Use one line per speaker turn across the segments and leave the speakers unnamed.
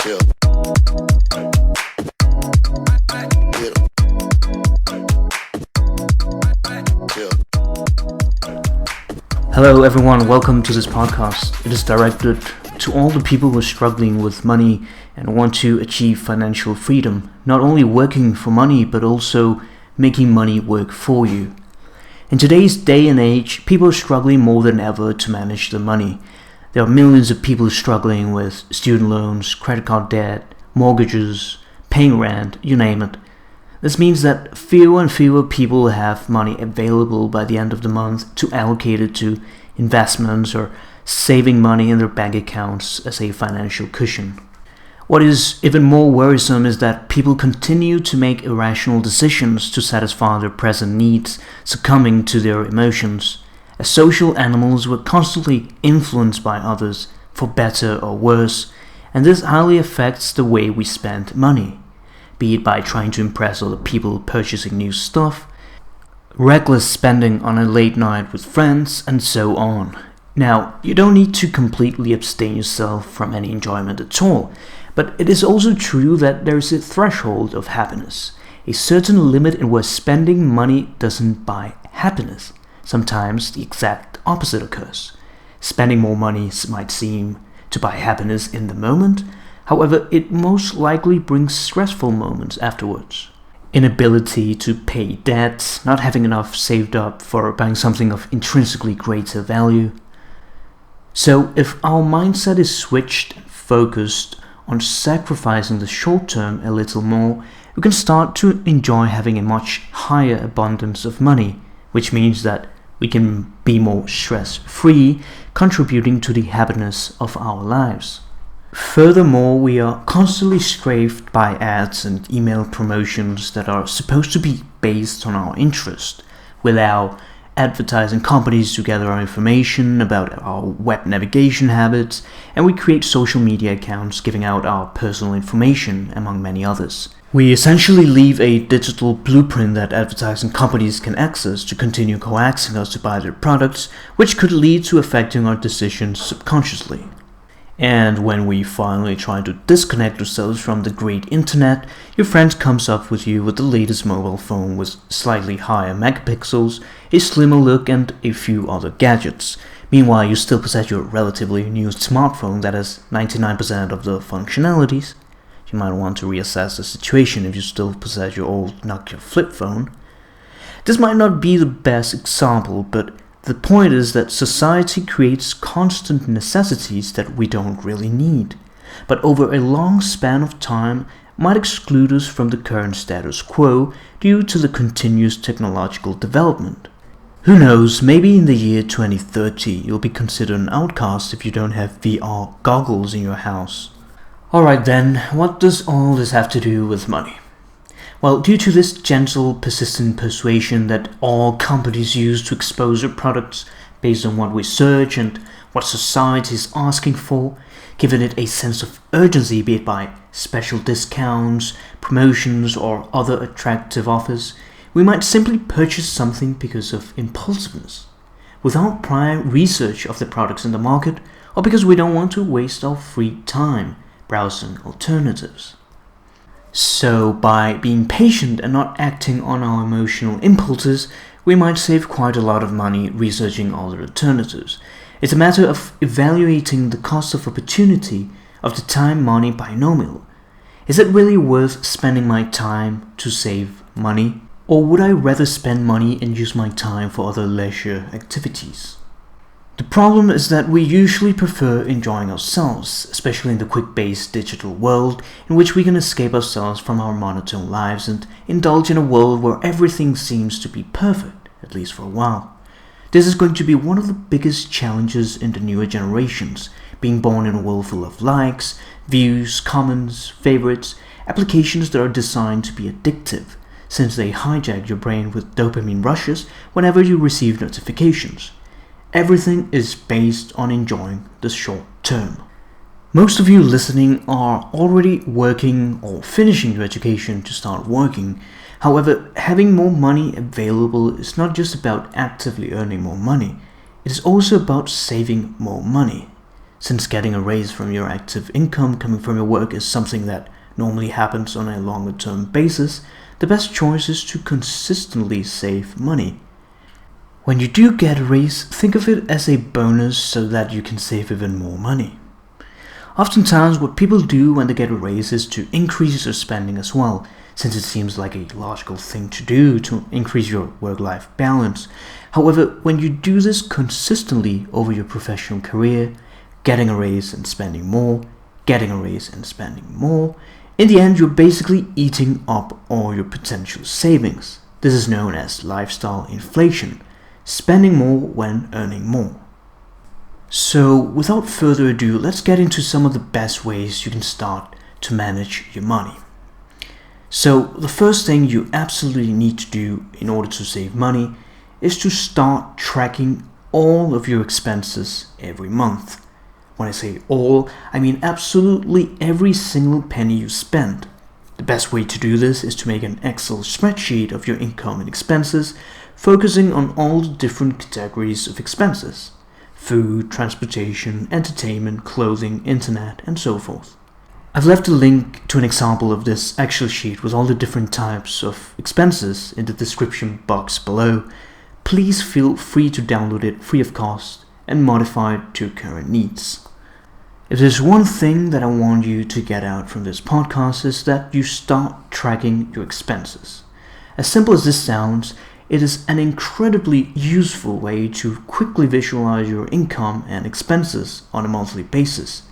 Hello everyone, welcome to this podcast. It is directed to all the people who are struggling with money and want to achieve financial freedom, not only working for money but also making money work for you. In today's day and age, people are struggling more than ever to manage their money. There are millions of people struggling with student loans, credit card debt, mortgages, paying rent, you name it. This means that fewer and fewer people have money available by the end of the month to allocate it to investments or saving money in their bank accounts as a financial cushion. What is even more worrisome is that people continue to make irrational decisions to satisfy their present needs, succumbing to their emotions. As social animals, we're constantly influenced by others, for better or worse, and this highly affects the way we spend money. Be it by trying to impress other people purchasing new stuff, reckless spending on a late night with friends, and so on. Now, you don't need to completely abstain yourself from any enjoyment at all, but it is also true that there is a threshold of happiness, a certain limit in where spending money doesn't buy happiness. Sometimes the exact opposite occurs. Spending more money might seem to buy happiness in the moment. However, it most likely brings stressful moments afterwards. Inability to pay debts, not having enough saved up for buying something of intrinsically greater value. So, if our mindset is switched and focused on sacrificing the short term a little more, we can start to enjoy having a much higher abundance of money, which means that we can be more stress-free, contributing to the happiness of our lives. Furthermore, we are constantly strafed by ads and email promotions that are supposed to be based on our interest. We allow advertising companies to gather our information about our web navigation habits, and we create social media accounts giving out our personal information, among many others. We essentially leave a digital blueprint that advertising companies can access to continue coaxing us to buy their products, which could lead to affecting our decisions subconsciously. And when we finally try to disconnect ourselves from the great internet, your friend comes up with you with the latest mobile phone with slightly higher megapixels, a slimmer look, and a few other gadgets. Meanwhile, you still possess your relatively new smartphone that has 99% of the functionalities. You might want to reassess the situation if you still possess your old Nokia flip phone. This might not be the best example, but the point is that society creates constant necessities that we don't really need, but over a long span of time might exclude us from the current status quo due to the continuous technological development. Who knows, maybe in the year 2030 you'll be considered an outcast if you don't have VR goggles in your house. Alright then, what does all this have to do with money? Well, due to this gentle, persistent persuasion that all companies use to expose their products based on what we search and what society is asking for, giving it a sense of urgency, be it by special discounts, promotions, or other attractive offers, we might simply purchase something because of impulsiveness, without prior research of the products in the market, or because we don't want to waste our free time browsing alternatives. So, by being patient and not acting on our emotional impulses, we might save quite a lot of money researching other alternatives. It's a matter of evaluating the cost of opportunity of the time-money binomial. Is it really worth spending my time to save money? Or would I rather spend money and use my time for other leisure activities? The problem is that we usually prefer enjoying ourselves, especially in the quick-paced digital world in which we can escape ourselves from our monotone lives and indulge in a world where everything seems to be perfect, at least for a while. This is going to be one of the biggest challenges in the newer generations, being born in a world full of likes, views, comments, favorites, applications that are designed to be addictive, since they hijack your brain with dopamine rushes whenever you receive notifications. Everything is based on enjoying the short term. Most of you listening are already working or finishing your education to start working. However, having more money available is not just about actively earning more money. It is also about saving more money. Since getting a raise from your active income coming from your work is something that normally happens on a longer term basis, the best choice is to consistently save money. When you do get a raise, think of it as a bonus so that you can save even more money. Oftentimes, what people do when they get a raise is to increase their spending as well, since it seems like a logical thing to do to increase your work-life balance. However, when you do this consistently over your professional career, getting a raise and spending more, getting a raise and spending more, in the end you're basically eating up all your potential savings. This is known as lifestyle inflation, spending more when earning more. So without further ado, let's get into some of the best ways you can start to manage your money. So the first thing you absolutely need to do in order to save money is to start tracking all of your expenses every month. When I say all, I mean absolutely every single penny you spend. The best way to do this is to make an Excel spreadsheet of your income and expenses, focusing on all the different categories of expenses: food, transportation, entertainment, clothing, internet, and so forth. I've left a link to an example of this Excel sheet with all the different types of expenses in the description box below. Please feel free to download it free of cost and modify it to current needs. If there's one thing that I want you to get out from this podcast is that you start tracking your expenses. As simple as this sounds, it is an incredibly useful way to quickly visualize your income and expenses on a monthly basis.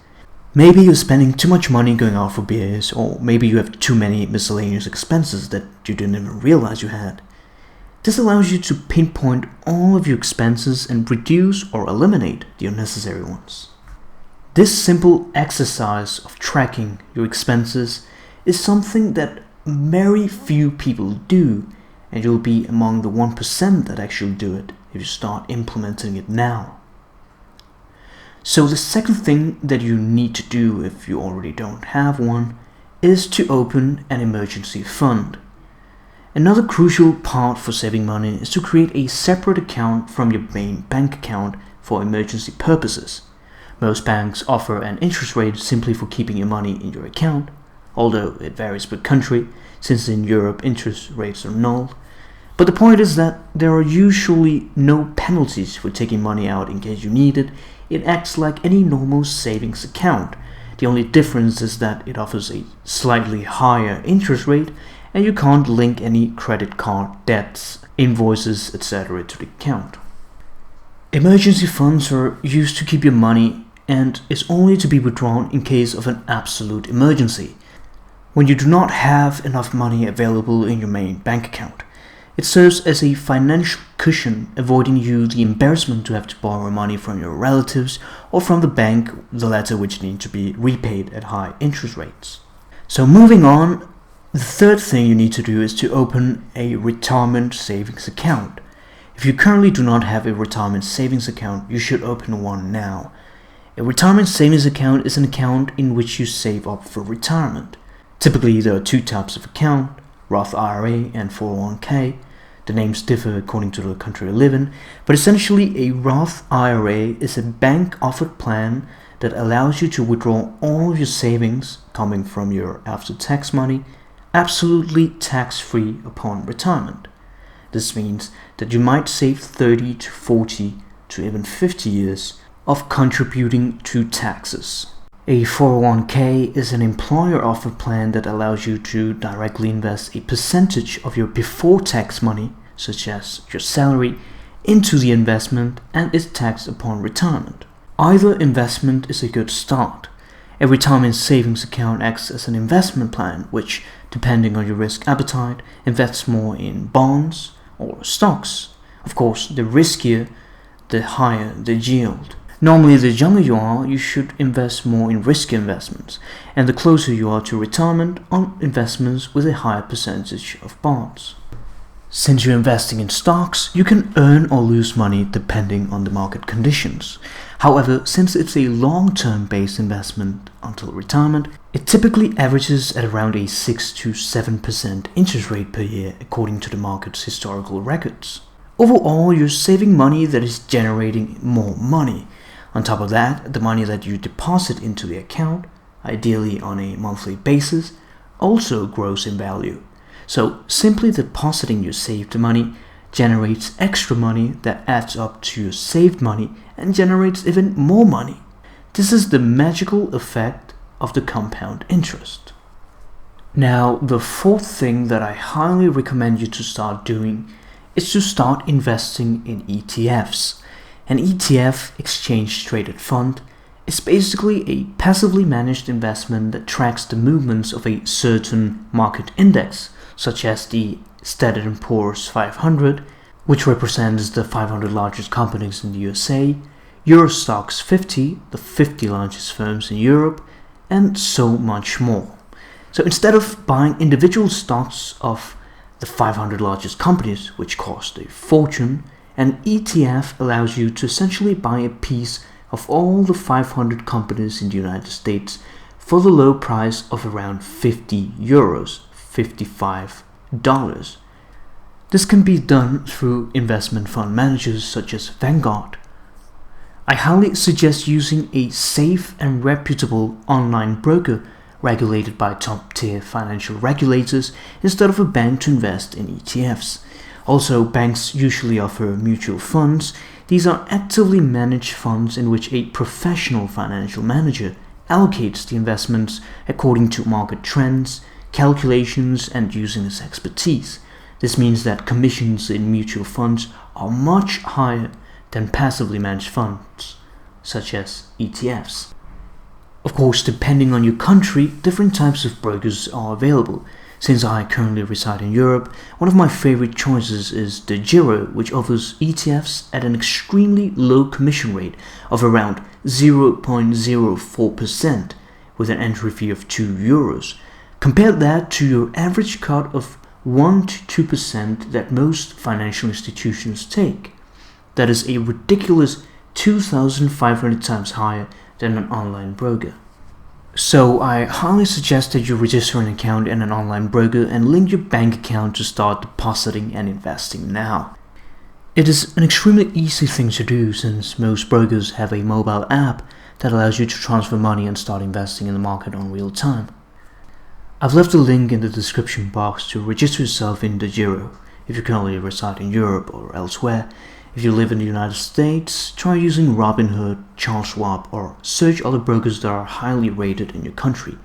Maybe you're spending too much money going out for beers, or maybe you have too many miscellaneous expenses that you didn't even realize you had. This allows you to pinpoint all of your expenses and reduce or eliminate the unnecessary ones. This simple exercise of tracking your expenses is something that very few people do, and you'll be among the 1% that actually do it if you start implementing it now. So the second thing that you need to do if you already don't have one is to open an emergency fund. Another crucial part for saving money is to create a separate account from your main bank account for emergency purposes. Most banks offer an interest rate simply for keeping your money in your account, although it varies per country, since in Europe interest rates are null. But the point is that there are usually no penalties for taking money out in case you need it. It acts like any normal savings account. The only difference is that it offers a slightly higher interest rate, and you can't link any credit card debts, invoices, etc. to the account. Emergency funds are used to keep your money and is only to be withdrawn in case of an absolute emergency. When you do not have enough money available in your main bank account, it serves as a financial cushion, avoiding you the embarrassment to have to borrow money from your relatives or from the bank, the latter which need to be repaid at high interest rates. So moving on, the third thing you need to do is to open a retirement savings account. If you currently do not have a retirement savings account, you should open one now. A retirement savings account is an account in which you save up for retirement. Typically, there are two types of account: Roth IRA and 401k. The names differ according to the country you live in, but essentially a Roth IRA is a bank-offered plan that allows you to withdraw all of your savings coming from your after-tax money absolutely tax-free upon retirement. This means that you might save 30 to 40 to even 50 years of contributing to taxes. A 401k is an employer-offered plan that allows you to directly invest a percentage of your before-tax money, such as your salary, into the investment and is taxed upon retirement. Either investment is a good start. A retirement savings account acts as an investment plan which, depending on your risk appetite, invests more in bonds or stocks. Of course, the riskier, the higher the yield. Normally, the younger you are, you should invest more in risky investments, and the closer you are to retirement, on investments with a higher percentage of bonds. Since you're investing in stocks, you can earn or lose money depending on the market conditions. However, since it's a long-term based investment until retirement, it typically averages at around a 6 to 7% interest rate per year according to the market's historical records. Overall, you're saving money that is generating more money. On top of that, the money that you deposit into the account, ideally on a monthly basis, also grows in value. So simply depositing your saved money generates extra money that adds up to your saved money and generates even more money. This is the magical effect of the compound interest. Now, the fourth thing that I highly recommend you to start doing is to start investing in ETFs. An ETF, exchange traded fund, is basically a passively managed investment that tracks the movements of a certain market index, such as the Standard & Poor's 500, which represents the 500 largest companies in the USA, Euro Stoxx 50, the 50 largest firms in Europe, and so much more. So instead of buying individual stocks of the 500 largest companies, which cost a fortune, an ETF allows you to essentially buy a piece of all the 500 companies in the United States for the low price of around 50 euros, $55. This can be done through investment fund managers such as Vanguard. I highly suggest using a safe and reputable online broker regulated by top-tier financial regulators instead of a bank to invest in ETFs. Also, banks usually offer mutual funds. These are actively managed funds in which a professional financial manager allocates the investments according to market trends, calculations, and using his expertise. This means that commissions in mutual funds are much higher than passively managed funds, such as ETFs. Of course, depending on your country, different types of brokers are available. Since I currently reside in Europe, one of my favorite choices is DEGIRO, which offers ETFs at an extremely low commission rate of around 0.04% with an entry fee of 2 euros. Compare that to your average cut of 1 to 2% that most financial institutions take. That is a ridiculous 2,500 times higher than an online broker. So I highly suggest that you register an account in an online broker and link your bank account to start depositing and investing now. It is an extremely easy thing to do since most brokers have a mobile app that allows you to transfer money and start investing in the market on real time. I've left a link in the description box to register yourself in DEGIRO if you currently reside in Europe or elsewhere. If you live in the United States, try using Robinhood, Charles Schwab, or search other brokers that are highly rated in your country.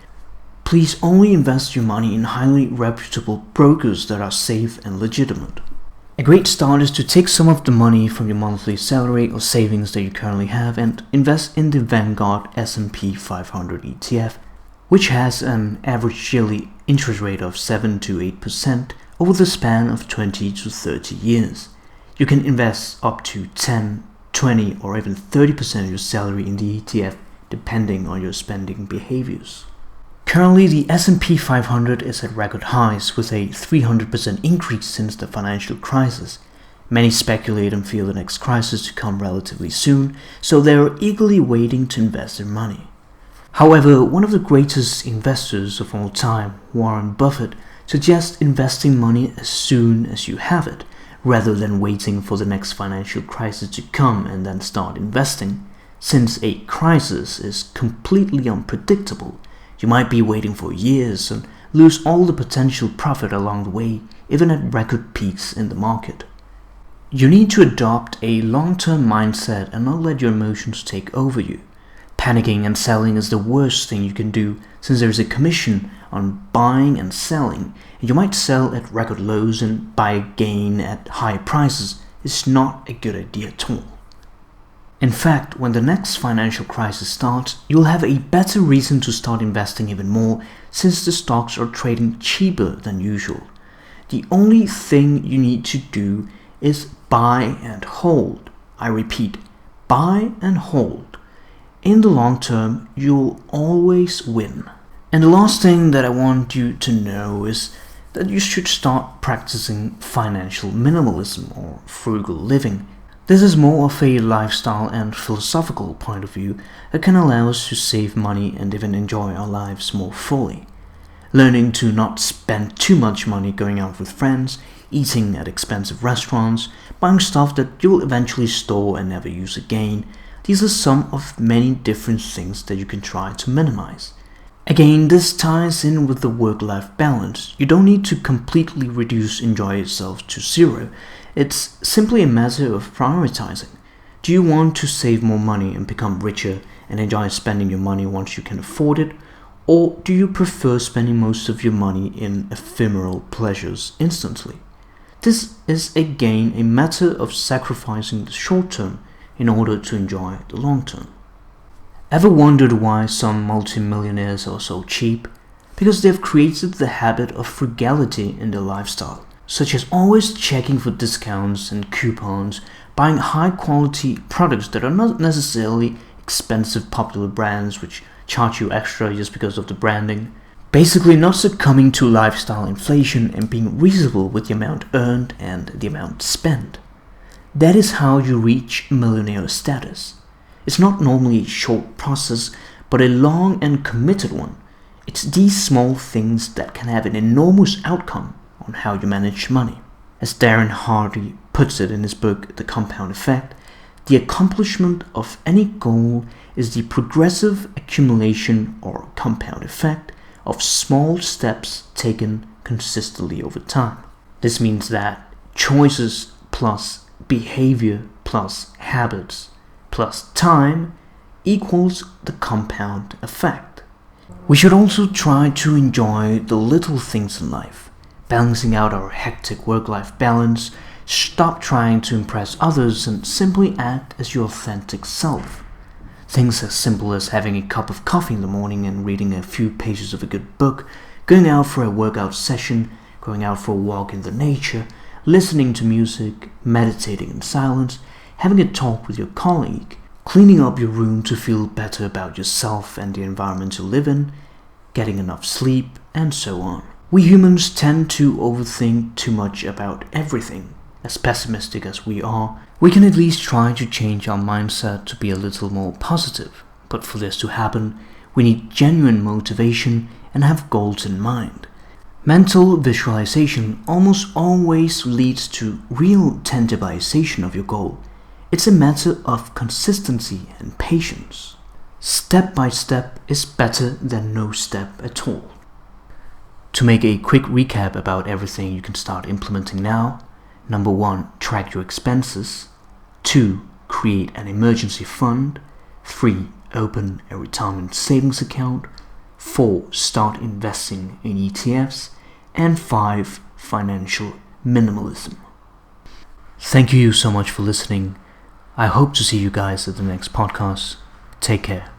Please only invest your money in highly reputable brokers that are safe and legitimate. A great start is to take some of the money from your monthly salary or savings that you currently have and invest in the Vanguard S&P 500 ETF, which has an average yearly interest rate of 7 to 8% over the span of 20 to 30 years. You can invest up to 10, 20, or even 30% of your salary in the ETF depending on your spending behaviors. Currently, the S&P 500 is at record highs with a 300% increase since the financial crisis. Many speculate and feel the next crisis to come relatively soon, so they are eagerly waiting to invest their money. However, one of the greatest investors of all time, Warren Buffett, suggests investing money as soon as you have it, rather than waiting for the next financial crisis to come and then start investing. Since a crisis is completely unpredictable, you might be waiting for years and lose all the potential profit along the way, even at record peaks in the market. You need to adopt a long-term mindset and not let your emotions take over you. Panicking and selling is the worst thing you can do since there is a commission on buying and selling, and you might sell at record lows and buy again at high prices. It's not a good idea at all. In fact, when the next financial crisis starts, you'll have a better reason to start investing even more since the stocks are trading cheaper than usual. The only thing you need to do is buy and hold. I repeat, buy and hold. In the long term, you'll always win. And the last thing that I want you to know is that you should start practicing financial minimalism or frugal living. This is more of a lifestyle and philosophical point of view that can allow us to save money and even enjoy our lives more fully. Learning to not spend too much money going out with friends, eating at expensive restaurants, buying stuff that you will eventually store and never use again. These are some of many different things that you can try to minimize. Again, this ties in with the work-life balance. You don't need to completely reduce enjoy yourself to zero. It's simply a matter of prioritizing. Do you want to save more money and become richer and enjoy spending your money once you can afford it? Or do you prefer spending most of your money in ephemeral pleasures instantly? This is again a matter of sacrificing the short term in order to enjoy the long term. Ever wondered why some multimillionaires are so cheap? Because they've created the habit of frugality in their lifestyle, such as always checking for discounts and coupons, buying high quality products that are not necessarily expensive popular brands which charge you extra just because of the branding. Basically not succumbing to lifestyle inflation and being reasonable with the amount earned and the amount spent. That is how you reach millionaire status. It's not normally a short process, but a long and committed one. It's these small things that can have an enormous outcome on how you manage money. As Darren Hardy puts it in his book, The Compound Effect, the accomplishment of any goal is the progressive accumulation or compound effect of small steps taken consistently over time. This means that choices plus behavior plus habits plus time equals the compound effect. We should also try to enjoy the little things in life, balancing out our hectic work-life balance, stop trying to impress others and simply act as your authentic self. Things as simple as having a cup of coffee in the morning and reading a few pages of a good book, going out for a workout session, going out for a walk in the nature, listening to music, meditating in silence, having a talk with your colleague, cleaning up your room to feel better about yourself and the environment you live in, getting enough sleep, and so on. We humans tend to overthink too much about everything. As pessimistic as we are, we can at least try to change our mindset to be a little more positive. But for this to happen, we need genuine motivation and have goals in mind. Mental visualization almost always leads to real tangibilization of your goal. It's a matter of consistency and patience. Step by step is better than no step at all. To make a quick recap about everything you can start implementing now: Number 1, track your expenses. 2, create an emergency fund. 3, open a retirement savings account. 4, start investing in ETFs. And 5, financial minimalism. Thank you so much for listening. I hope to see you guys at the next podcast. Take care.